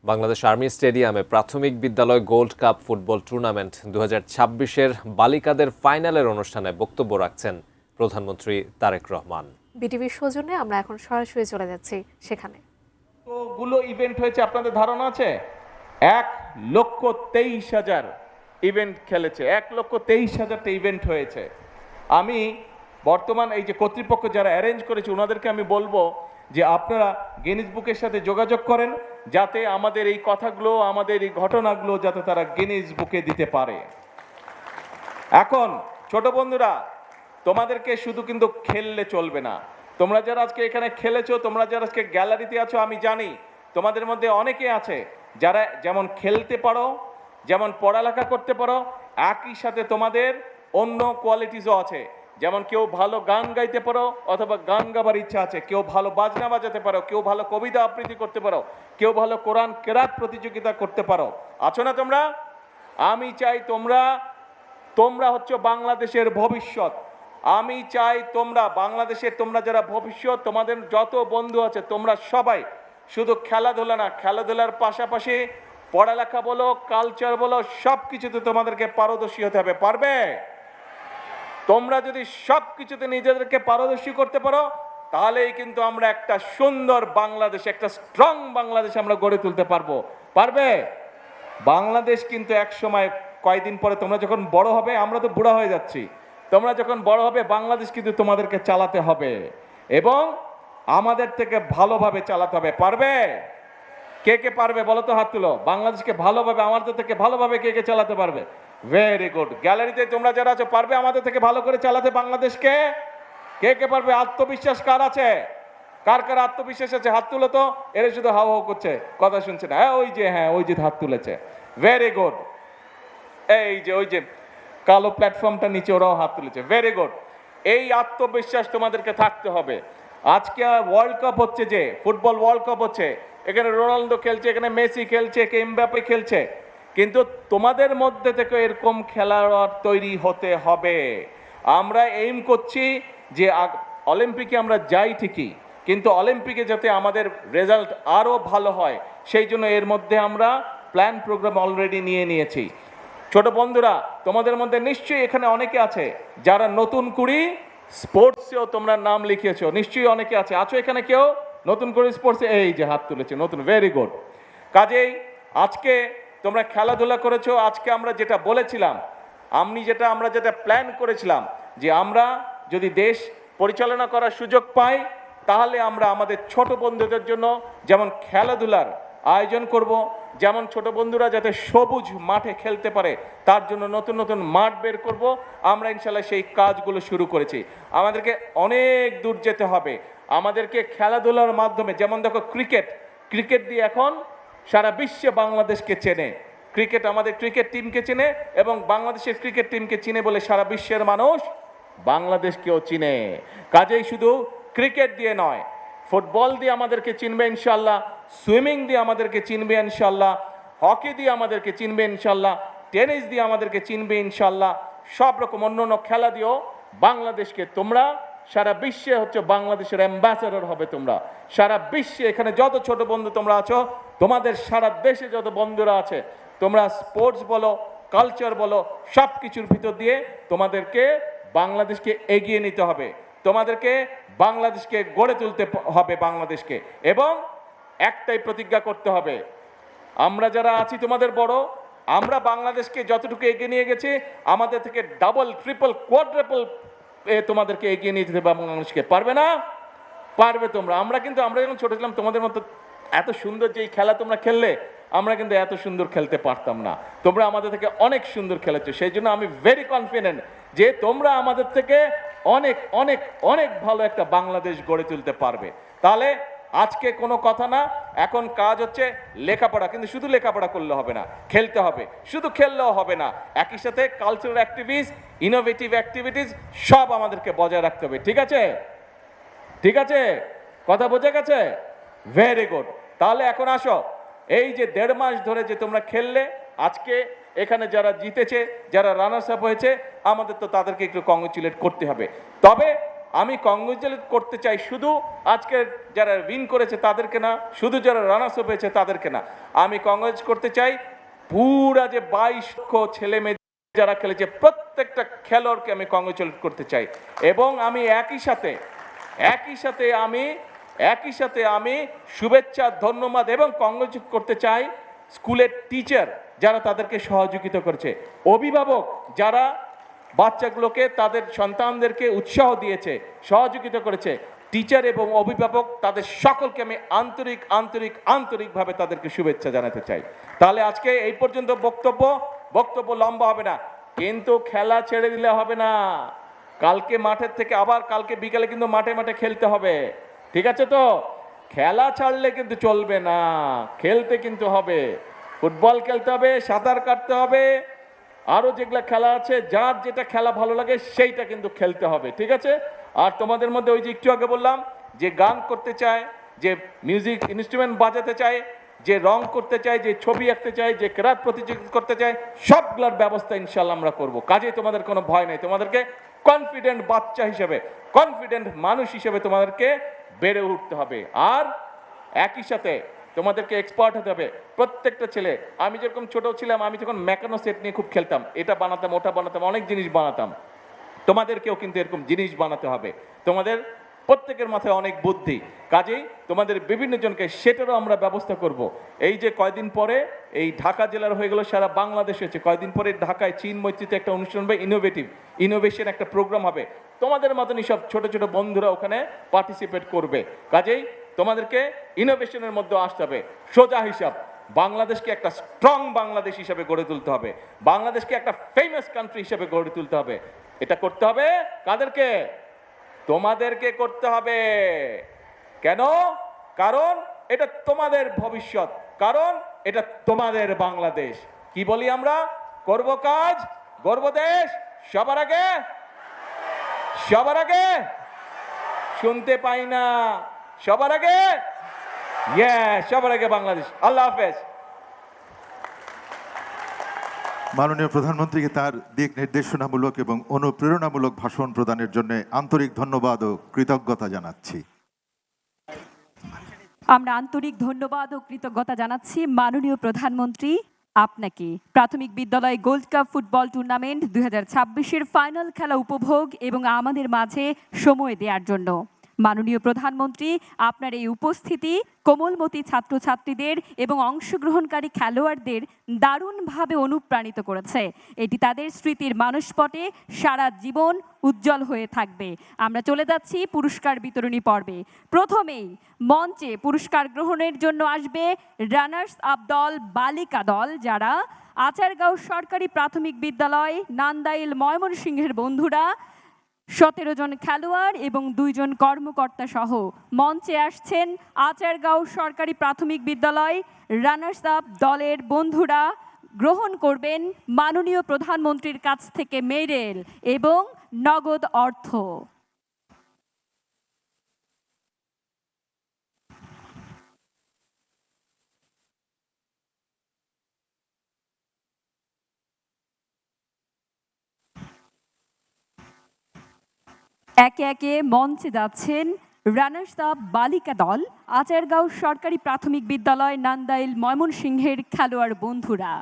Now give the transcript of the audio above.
Bangladesh army স্টেডিয়ামে প্রাথমিক বিদ্যালয় গোল্ড কাপ ফুটবল টুর্নামেন্ট 2026-এর বালিকাদের ফাইনালের অনুষ্ঠানে বক্তব্য রাখছেন প্রধানমন্ত্রী তারেক রহমান। বিটিভির সৌজন্যে আমরা এখন সরাসরি চলে যাচ্ছি সেখানে। কতগুলো ইভেন্ট হয়েছে আপনাদের ধারণা আছে? 1,23,000 ইভেন্ট খেলেছে, 1,23,000টা ইভেন্ট হয়েছে। আমি বর্তমান এই যে কর্তৃপক্ষ যারা অ্যারেঞ্জ করেছে ওনাদেরকে আমি বলবো যে আপনারা গিনিস বুকের সাথে যোগাযোগ করেন, যাতে আমাদের এই কথাগুলো, আমাদের এই ঘটনাগুলো যাতে তারা গিনিস বুকে দিতে পারে। এখন ছোট বন্ধুরা, তোমাদেরকে শুধু কিন্তু খেললে চলবে না। তোমরা যারা আজকে এখানে খেলেছো, তোমরা যারা আজকে গ্যালারিতে আছো, আমি জানি তোমাদের মধ্যে অনেকে আছে যারা যেমন খেলতে পারো, যেমন পড়ালেখা করতে পারো, একই সাথে তোমাদের অন্য কোয়ালিটিসও আছে। যেমন কেউ ভালো গান গাইতে পারো অথবা গান গাবার ইচ্ছা আছে, কেউ ভালো বাজনা বাজাতে পারো, কেউ ভালো কবিতা আবৃত্তি করতে পারো, কেউ ভালো কোরআন কেরাত প্রতিযোগিতা করতে পারো। আছো না তোমরা? আমি চাই তোমরা হচ্ছে বাংলাদেশের ভবিষ্যৎ। আমি চাই তোমরা বাংলাদেশের, তোমরা যারা ভবিষ্যৎ, তোমাদের যত বন্ধু আছে তোমরা সবাই শুধু খেলাধুলা না, খেলাধুলার পাশাপাশি পড়ালেখা বলো, কালচার বলো, সব কিছুতে তোমাদেরকে পারদর্শী হতে হবে। পারবে? তোমরা যদি সব কিছুতে নিজেদেরকে পারদর্শী করতে পারো, তাহলেই কিন্তু আমরা একটা সুন্দর বাংলাদেশ, একটা স্ট্রং বাংলাদেশ আমরা গড়ে তুলতে পারবো। পারবে? বাংলাদেশ কিন্তু এক সময়, কয়েকদিন পরে তোমরা যখন বড় হবে, আমরা তো বুড়া হয়ে যাচ্ছি, তোমরা যখন বড় হবে বাংলাদেশ কিন্তু তোমাদেরকে চালাতে হবে এবং আমাদের থেকে ভালোভাবে চালাতে হবে। পারবে? কে কে পারবে বলো তো, হাত তুলো। বাংলাদেশকে ভালোভাবে, আমাদের থেকে ভালোভাবে কে কে চালাতে পারবে? Very good. গ্যালারিতে তোমরা যারা আছো, পারবে আমাদের থেকে ভালো করে চালাতে বাংলাদেশকে? কে কে পারবে? আত্মবিশ্বাস কার আছে? কার কার আত্মবিশ্বাস আছে হাত তুলো তো। এরা শুধু হাও হাও করছে, কথা শুনছে না। হ্যাঁ ওই যে হাত তুলেছে। Very good. এই যে ওই যে কালো প্ল্যাটফর্মটা নিচে ওরাও হাত তুলেছে। Very good. এই আত্মবিশ্বাস তোমাদেরকে থাকতে হবে। আজকে ওয়ার্ল্ড কাপ হচ্ছে, যে ফুটবল ওয়ার্ল্ড কাপ হচ্ছে, এখানে রোনালদো খেলছে, এখানে মেসি খেলছে, এমবাপ্পে খেলছে, কিন্তু তোমাদের মধ্যে থেকে এরকম খেলোয়াড় তৈরি হতে হবে। আমরা এইম করছি যে অলিম্পিকে আমরা যাই ঠিকই, কিন্তু অলিম্পিকে যাতে আমাদের রেজাল্ট আরও ভালো হয়, সেই জন্য এর মধ্যে আমরা প্ল্যান প্রোগ্রাম অলরেডি নিয়েছি। ছোট বন্ধুরা, তোমাদের মধ্যে নিশ্চয়ই এখানে অনেকে আছে যারা নতুন কুড়ি স্পোর্টসেও তোমরা নাম লিখিয়েছো, নিশ্চয়ই অনেকে আছে এখানে কেউ নতুন করে স্পোর্টসে? এই যে হাত তুলেছে নতুন। Very good. কাজেই আজকে তোমরা খেলাধুলা করেছো। আজকে আমরা যেটা বলেছিলাম, আমরা যেটা প্ল্যান করেছিলাম, যে আমরা যদি দেশ পরিচালনা করার সুযোগ পাই, তাহলে আমরা আমাদের ছোট বন্ধুদের জন্য যেমন খেলাধুলার আয়োজন করব, যেমন ছোট বন্ধুরা যাতে সবুজ মাঠে খেলতে পারে তার জন্য নতুন নতুন মাঠ বের করব। আমরা ইনশাল্লাহ সেই কাজগুলো শুরু করেছি। আমাদেরকে অনেক দূর যেতে হবে। আমাদেরকে খেলাধুলার মাধ্যমে, যেমন দেখো ক্রিকেট দিয়ে এখন সারা বিশ্বে বাংলাদেশকে চেনে। ক্রিকেট আমাদের ক্রিকেট টিমকে চেনে এবং বাংলাদেশের ক্রিকেট টিমকে চিনে বলে সারা বিশ্বের মানুষ বাংলাদেশকেও চিনে। কাজেই শুধু ক্রিকেট দিয়ে নয়, ফুটবল দিয়ে আমাদেরকে চিনবে ইনশাল্লাহ, সুইমিং দিয়ে আমাদেরকে চিনবে ইনশাল্লাহ, হকি দিয়ে আমাদেরকে চিনবে ইনশাল্লাহ, টেনিস দিয়ে আমাদেরকে চিনবে ইনশাল্লাহ, সব রকম অন্য খেলা দিয়েও বাংলাদেশকে তোমরা সারা বিশ্বে হচ্ছে বাংলাদেশের অ্যাম্বাসেডর হবে। তোমরা সারা বিশ্বে, এখানে যত ছোট বন্ধু তোমরা আছো, তোমাদের সারা দেশে যত বন্ধুরা আছে, তোমরা স্পোর্টস বলো, কালচার বলো, সব কিছুর ভিতর দিয়ে তোমাদেরকে বাংলাদেশকে এগিয়ে নিতে হবে, তোমাদেরকে বাংলাদেশকে গড়ে তুলতে হবে বাংলাদেশকে। এবং একটাই প্রতিজ্ঞা করতে হবে, আমরা যারা আছি তোমাদের বড়, আমরা বাংলাদেশকে যতটুকু এগিয়ে নিয়ে গেছি, আমাদের থেকে ডাবল, ট্রিপল, কোয়াড্রাপল তোমাদেরকে এগিয়ে নিয়ে যেতে বাংলাদেশকে। পারবে না? পারবে তোমরা। আমরা যখন ছোট ছিলাম, তোমাদের মতো এত সুন্দর যে খেলা তোমরা খেললে, আমরা কিন্তু এত সুন্দর খেলতে পারতাম না। তোমরা আমাদের থেকে অনেক সুন্দর খেলেছো। সেই জন্য আমি ভেরি কনফিডেন্ট যে তোমরা আমাদের থেকে অনেক অনেক অনেক ভালো একটা বাংলাদেশ গড়ে তুলতে পারবে। তাহলে আজকে কোনো কথা না, এখন কাজ হচ্ছে লেখাপড়া। কিন্তু শুধু লেখাপড়া করলে হবে না, খেলতে হবে। শুধু খেললেও হবে না, একই সাথে কালচারাল অ্যাক্টিভিটিস, ইনোভেটিভ অ্যাক্টিভিটিস সব আমাদেরকে বজায় রাখতে হবে। ঠিক আছে? ঠিক আছে? কথা বোঝা গেছে? Very good. তাহলে এখন আসো, এই যে 1.5 মাস ধরে যে তোমরা খেললে, আজকে এখানে যারা জিতেছে, যারা রানার্স আপ হয়েছে, আমাদের তো তাদেরকে একটু কংগ্রেচুলেট করতে হবে। তবে আমি কংগ্রেচুলেট করতে চাই শুধু আজকে যারা উইন করেছে তাদেরকে না, শুধু যারা রানার্স আপ হয়েছে তাদেরকে না, আমি কংগ্রেচ করতে চাই পুরা যে 22 লক্ষ ছেলে মেয়ে যারা খেলেছে প্রত্যেকটা খেলোয়াড়কে আমি কংগ্রেচুলেট করতে চাই। এবং আমি একই সাথে আমি শুভেচ্ছা, ধন্যবাদ এবং কংগ্রেচুলেট করতে চাই স্কুলের টিচার যারা তাদেরকে সহযোগিতা করছে, অভিভাবক যারা বাচ্চাগুলোকে তাদের সন্তানদেরকে উৎসাহ দিয়েছে, সহযোগিতা করেছে, টিচার এবং অভিভাবক তাদের সকলকে আমি আন্তরিকভাবে তাদেরকে শুভেচ্ছা জানাতে চাই। তাহলে আজকে এই পর্যন্ত বক্তব্য লম্বা হবে না, কিন্তু খেলা ছেড়ে দিলে হবে না। কালকে মাঠের থেকে আবার কালকে বিকালে কিন্তু মাঠে খেলতে হবে, ঠিক আছে তো? খেলা ছাড়লে কিন্তু চলবে না, খেলতে কিন্তু হবে, ফুটবল খেলতে হবে, সাঁতার কাটতে হবে, আরও যেগুলা খেলা আছে, যার যেটা খেলা ভালো লাগে সেইটা কিন্তু খেলতে হবে, ঠিক আছে? আর তোমাদের মধ্যে ওই যে একটু আগে বললাম যে গান করতে চায়, যে মিউজিক ইনস্ট্রুমেন্ট বাজাতে চায়, যে রং করতে চায়, যে ছবি আঁকতে চায়, যে ক্রাত প্রতিযোগিতা করতে চায়, সবগুলোর ব্যবস্থা ইনশাল্লাহ আমরা করব। কাজে তোমাদের কোনো ভয় নেই, তোমাদেরকে কনফিডেন্ট বাচ্চা হিসেবে, কনফিডেন্ট মানুষ হিসেবে তোমাদেরকে বেড়ে উঠতে হবে। আর একই সাথে তোমাদেরকে এক্সপার্ট হতে হবে। প্রত্যেকটা ছেলে, আমি যেরকম ছোট ছিলাম, আমি যখন মেকানো সেট নিয়ে খুব খেলতাম, এটা বানাতাম, ওটা বানাতাম, অনেক জিনিস বানাতাম। তোমাদেরকেও কিন্তু এরকম জিনিস বানাতে হবে। তোমাদের প্রত্যেকের মাথায় অনেক বুদ্ধি, কাজেই তোমাদের বিভিন্ন জনকে সেটারও আমরা ব্যবস্থা করব। এই যে কয়দিন পরে এই ঢাকা জেলার হয়ে গেল, সারা বাংলাদেশ হয়েছে, কয়দিন পরে ঢাকায় চীন মৈত্রীতে একটা অনুষ্ঠান হবে, ইনোভেশন একটা প্রোগ্রাম হবে। তোমাদের মতনই সব ছোট ছোট বন্ধুরা ওখানে পার্টিসিপেট করবে। কাজেই তোমাদেরকে ইনোভেশনের মধ্যে আসতে হবে। সোজা হিসাব, বাংলাদেশকে একটা স্ট্রং বাংলাদেশ হিসেবে গড়ে তুলতে হবে, বাংলাদেশকে একটা ফেমাস কান্ট্রি হিসেবে গড়ে তুলতে হবে। এটা করতে হবে কাদেরকে? তোমাদেরকে করতে হবে। কেন? কারণ এটা তোমাদের ভবিষ্যৎ, কারণ এটা তোমাদের বাংলাদেশ। কি বলি আমরা? করব কাজ, গর্ব দেশ, সবার আগে শুনতে পাই না, সবার আগে বাংলাদেশ। আল্লাহ হাফেজ। মাননীয় প্রধানমন্ত্রীকে তার দিক নির্দেশনামূলক এবং অনুপ্রেরণামূলক ভাষণ প্রদানের জন্য আন্তরিক ধন্যবাদ ও কৃতজ্ঞতা জানাচ্ছি। আমরা আন্তরিক ধন্যবাদ ও কৃতজ্ঞতা জানাচ্ছি মাননীয় প্রধানমন্ত্রী আপনাকে। প্রাথমিক বিদ্যালয় গোল্ড কাপ ফুটবল টুর্নামেন্ট 2026-এর ফাইনাল খেলা উপভোগ এবং আমাদের মাঝে সময় দেওয়ার জন্য। মাননীয় প্রধানমন্ত্রী, আপনার এই উপস্থিতি কোমলমতি ছাত্রছাত্রীদের এবং অংশগ্রহণকারী খেলোয়াড়দের দারুণভাবে অনুপ্রাণিত করেছে। এটি তাদের স্মৃতির মানসপটে সারা জীবন উজ্জ্বল হয়ে থাকবে। আমরা চলে যাচ্ছি পুরস্কার বিতরণী পর্বে। প্রথমেই মঞ্চে পুরস্কার গ্রহণের জন্য আসবে রানার্স আপ দল বালিকা দল, যারা আচারগাঁও সরকারি প্রাথমিক বিদ্যালয় নান্দাইল ময়মনসিংহের বন্ধুরা। 17 জন খেলোয়াড় এবং 2 জন কর্মকর্তা সহ মঞ্চে আসছেন আচারগাঁও সরকারি প্রাথমিক বিদ্যালয় রানার্স আপ দলের বন্ধুরা। গ্রহণ করবেন মাননীয় প্রধানমন্ত্রীর কাছ থেকে মেডেল এবং নগদ অর্থ। একে একে মঞ্চে যাচ্ছেন রানার্স আপ বালিকা দল আচারগাঁও সরকারি প্রাথমিক বিদ্যালয় নান্দাইল ময়মনসিংহের খেলোয়াড় বন্ধুরা।